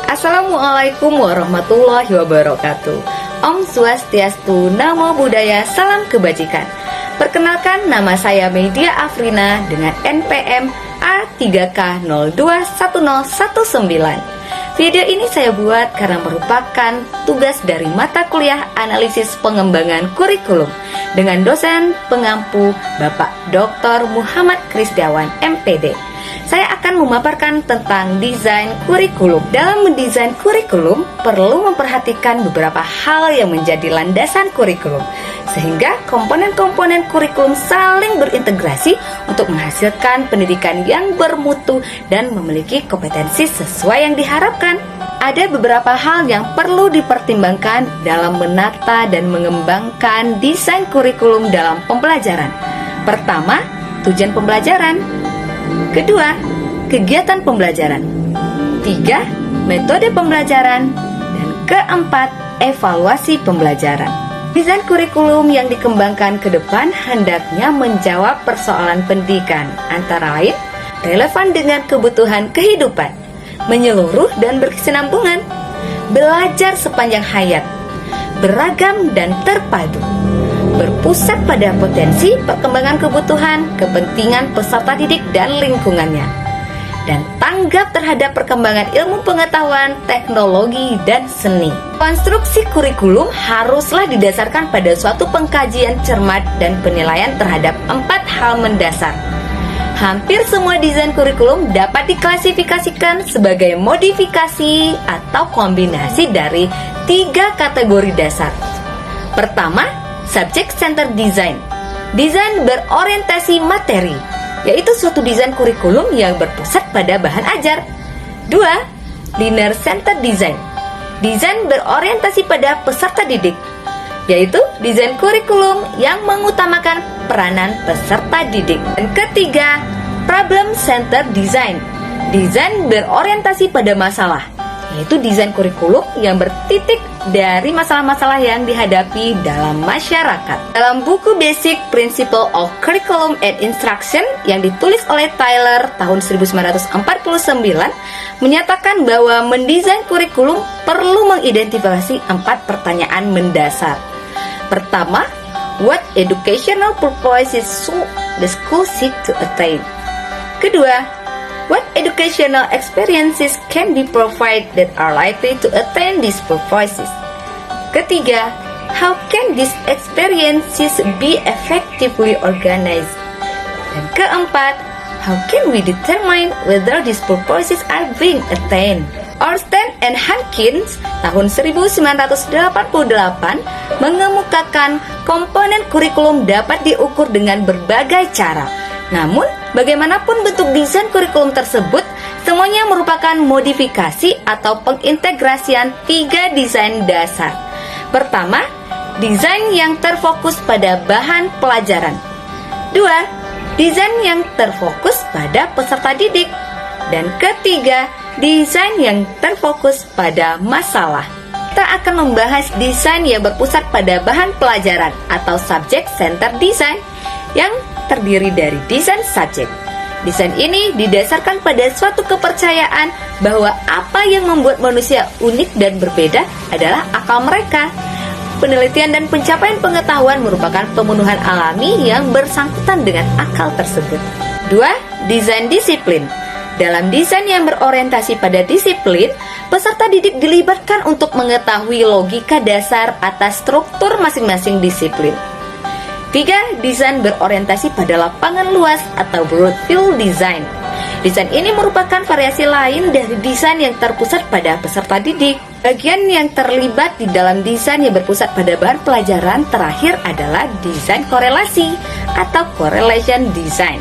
Assalamualaikum warahmatullahi wabarakatuh. Om Swastiastu, Namo Buddhaya, salam kebajikan. Perkenalkan, nama saya Media Afrina dengan NPM A3K021019. Video ini saya buat karena merupakan tugas dari mata kuliah Analisis Pengembangan Kurikulum dengan dosen pengampu Bapak Dr. Muhammad Kristiawan, MPD. Saya akan memaparkan tentang desain kurikulum. Dalam mendesain kurikulum, perlu memperhatikan beberapa hal yang menjadi landasan kurikulum, sehingga komponen-komponen kurikulum saling berintegrasi untuk menghasilkan pendidikan yang bermutu dan memiliki kompetensi sesuai yang diharapkan. Ada beberapa hal yang perlu dipertimbangkan dalam menata dan mengembangkan desain kurikulum dalam pembelajaran. Pertama, tujuan pembelajaran. Kedua, kegiatan pembelajaran. Tiga, metode pembelajaran. Dan keempat, evaluasi pembelajaran. Desain kurikulum yang dikembangkan ke depan hendaknya menjawab persoalan pendidikan, antara lain relevan dengan kebutuhan kehidupan, menyeluruh dan berkesinambungan, belajar sepanjang hayat, beragam dan terpadu, berpusat pada potensi perkembangan kebutuhan, kepentingan peserta didik dan lingkungannya, dan tanggap terhadap perkembangan ilmu pengetahuan, teknologi, dan seni. Konstruksi kurikulum haruslah didasarkan pada suatu pengkajian cermat dan penilaian terhadap 4 hal mendasar. Hampir semua desain kurikulum dapat diklasifikasikan sebagai modifikasi atau kombinasi dari 3 kategori dasar. Pertama, Subject Center Design, desain berorientasi materi, yaitu suatu desain kurikulum yang berpusat pada bahan ajar. 2. Linear Center Design, desain berorientasi pada peserta didik, yaitu desain kurikulum yang mengutamakan peranan peserta didik. Dan ketiga, Problem Center Design, desain berorientasi pada masalah, yaitu desain kurikulum yang bertitik dari masalah-masalah yang dihadapi dalam masyarakat. Dalam buku Basic Principle of Curriculum and Instruction yang ditulis oleh Tyler tahun 1949, menyatakan bahwa mendesain kurikulum perlu mengidentifikasi 4 pertanyaan mendasar. Pertama, what educational purposes should the school seek to attain? Kedua, what educational experiences can be provided that are likely to attain these purposes? Ketiga, how can these experiences be effectively organized? Dan keempat, how can we determine whether these purposes are being attained? Orsten and Hankins tahun 1988 mengemukakan komponen kurikulum dapat diukur dengan berbagai cara. Namun, bagaimanapun bentuk desain kurikulum tersebut, semuanya merupakan modifikasi atau pengintegrasian 3 desain dasar. Pertama, desain yang terfokus pada bahan pelajaran. 2. Desain yang terfokus pada peserta didik. Dan ketiga, desain yang terfokus pada masalah. Kita akan membahas desain yang berpusat pada bahan pelajaran atau Subject Center Design yang terdiri dari desain subjek. Desain ini didasarkan pada suatu kepercayaan bahwa apa yang membuat manusia unik dan berbeda adalah akal mereka. Penelitian dan pencapaian pengetahuan merupakan pemenuhan alami yang bersangkutan dengan akal tersebut. 2. Desain disiplin. Dalam desain yang berorientasi pada disiplin, peserta didik dilibatkan untuk mengetahui logika dasar atas struktur masing-masing disiplin. 3. Desain berorientasi pada lapangan luas atau broad field design. Desain ini merupakan variasi lain dari desain yang terpusat pada peserta didik. Bagian yang terlibat di dalam desain yang berpusat pada bahan pelajaran terakhir adalah desain korelasi atau correlation design.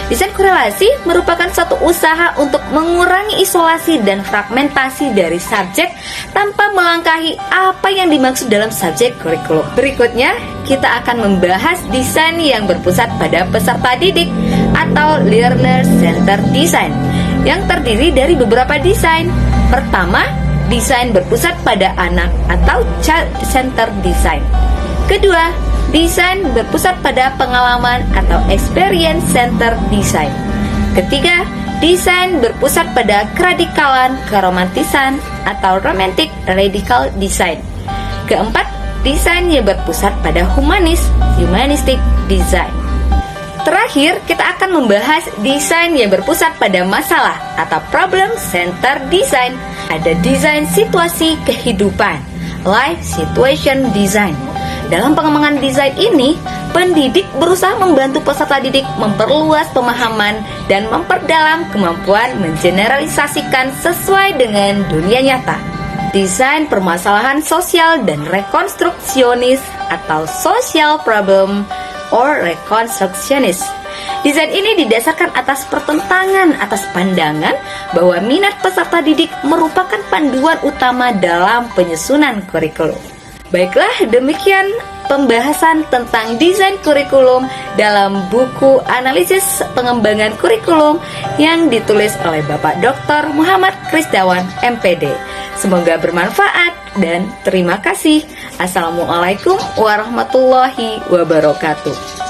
Desain korelasi merupakan suatu usaha untuk mengurangi isolasi dan fragmentasi dari subjek tanpa melangkahi apa yang dimaksud dalam subjek kurikulum. Berikutnya, kita akan membahas desain yang berpusat pada peserta didik atau learner center design. yang terdiri dari beberapa desain. Pertama, desain berpusat pada anak atau child-centered design. Kedua, desain berpusat pada pengalaman atau experience-centered design. Ketiga, desain berpusat pada keradikalan, keromantisan atau romantic radical design. Keempat, desain yang berpusat pada humanistic design. Terakhir, kita akan membahas desain yang berpusat pada masalah atau problem centered design. Ada desain situasi kehidupan, life situation design. Dalam pengembangan desain ini, pendidik berusaha membantu peserta didik memperluas pemahaman dan memperdalam kemampuan mengeneralisasikan sesuai dengan dunia nyata. Desain permasalahan sosial dan rekonstruksionis atau social problem or reconstructionist. Desain ini didasarkan atas pertentangan atas pandangan bahwa minat peserta didik merupakan panduan utama dalam penyusunan kurikulum. Baiklah, demikian pembahasan tentang desain kurikulum dalam buku analisis pengembangan kurikulum yang ditulis oleh Bapak Dr. Muhammad Krisdawan, MPD. Semoga bermanfaat dan terima kasih. Assalamualaikum warahmatullahi wabarakatuh.